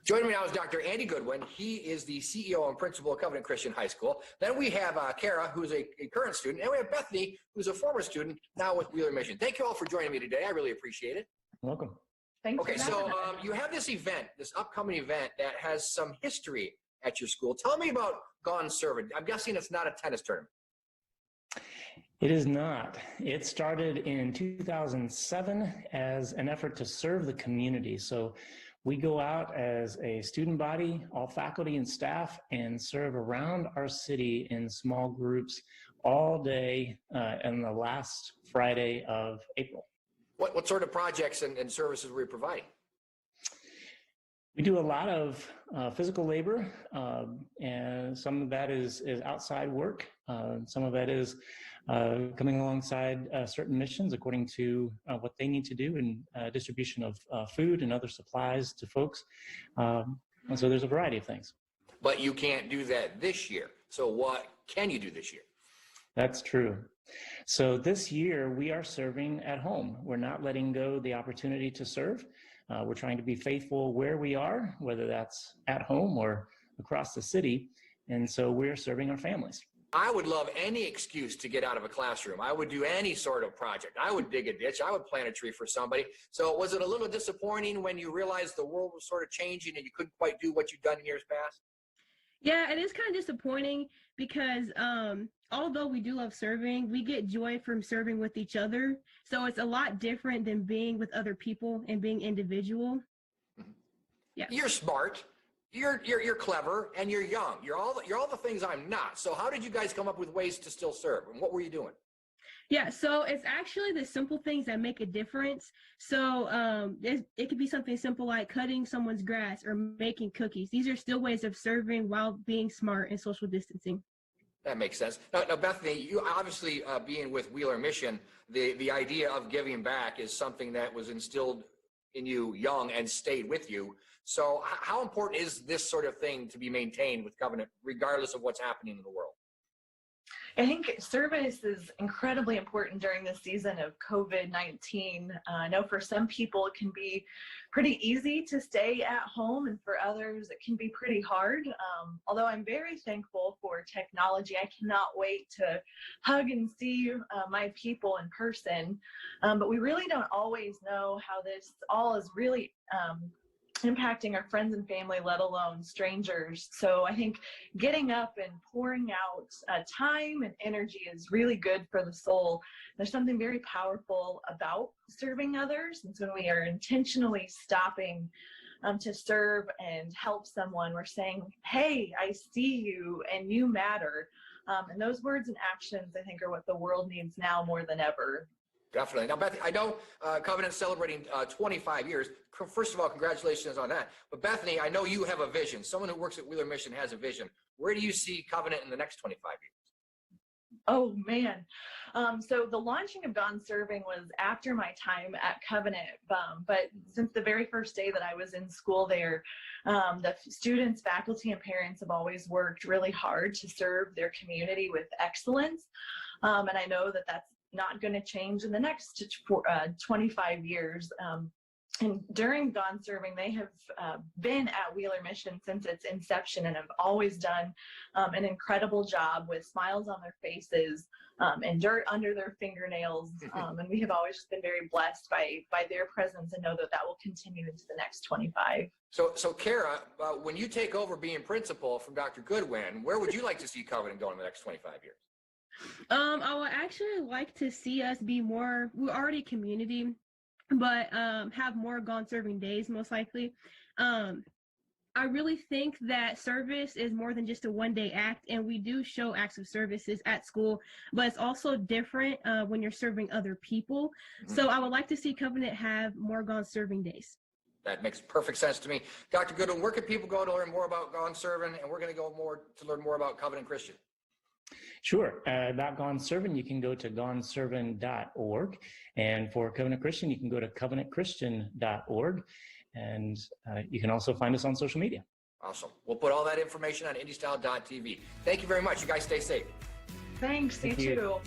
Joining me now is Dr. Andy Goodwin. He is the CEO and principal of Covenant Christian High School. Then we have Kara, who's a current student, and we have Bethany, who's a former student, now with Wheeler Mission. Thank you all for joining me today. I really appreciate it. Welcome. Thanks. Okay, so you have this event, this upcoming event that has some history at your school. Tell me about Gone Serving. I'm guessing it's not a tennis tournament. It is not. It started in 2007 as an effort to serve the community. So we go out as a student body, all faculty and staff, and serve around our city in small groups all day on the last Friday of April. What sort of projects and services were you providing? We do a lot of physical labor, and some of that is outside work. Some of that is coming alongside certain missions according to what they need to do in distribution of food and other supplies to folks. And so there's a variety of things. But you can't do that this year. So what can you do this year? That's true. So this year we are serving at home. We're not letting go the opportunity to serve. We're trying to be faithful where we are, whether that's at home or across the city. And so we're serving our families. I would love any excuse to get out of a classroom. I would do any sort of project. I would dig a ditch. I would plant a tree for somebody. So was it a little disappointing when you realized the world was sort of changing and you couldn't quite do what you'd done in years past? Yeah, it is kind of disappointing because although we do love serving, we get joy from serving with each other. So it's a lot different than being with other people and being individual. Yeah. You're smart. You're clever, and you're young. You're all the things I'm not. So how did you guys come up with ways to still serve? And what were you doing? Yeah, so it's actually the simple things that make a difference. So it could be something simple like cutting someone's grass or making cookies. These are still ways of serving while being smart and social distancing. That makes sense. Now Bethany, you obviously being with Wheeler Mission, the idea of giving back is something that was instilled in you young and stayed with you. So how important is this sort of thing to be maintained with Covenant, regardless of what's happening in the world? I think service is incredibly important during the season of COVID-19. I know for some people it can be pretty easy to stay at home, and for others it can be pretty hard. Although I'm very thankful for technology, I cannot wait to hug and see my people in person. But we really don't always know how this all is really impacting our friends and family, let alone strangers. So I think getting up and pouring out time and energy is really good for the soul. There's something very powerful about serving others. And so when we are intentionally stopping to serve and help someone, we're saying, hey, I see you and you matter. And those words and actions, I think, are what the world needs now more than ever. Definitely. Now, Bethany, I know Covenant's celebrating 25 years. First of all, congratulations on that. But Bethany, I know you have a vision. Someone who works at Wheeler Mission has a vision. Where do you see Covenant in the next 25 years? Oh, man. So the launching of Gone Serving was after my time at Covenant. But since the very first day that I was in school there, the students, faculty, and parents have always worked really hard to serve their community with excellence. And I know that that's not going to change in the next 25 years. And during Gone Serving, they have been at Wheeler Mission since its inception and have always done an incredible job with smiles on their faces and dirt under their fingernails. And we have always just been very blessed by their presence and know that that will continue into the next 25. So Kara, when you take over being principal from Dr. Goodwin, where would you like to see Covenant go in the next 25 years? I would actually like to see us be more, we're already community, but have more Gone Serving days, most likely. I really think that service is more than just a one-day act, and we do show acts of services at school, but it's also different when you're serving other people. Mm-hmm. So I would like to see Covenant have more Gone Serving days. That makes perfect sense to me. Dr. Goodwin, where can people go to learn more about Gone Serving? And we're going to go to learn more about Covenant Christian. Sure. About Gone Serving, you can go to goneserving.org. And for Covenant Christian, you can go to covenantchristian.org. And you can also find us on social media. Awesome. We'll put all that information on indystyle.tv. Thank you very much. You guys stay safe. Thanks. You too.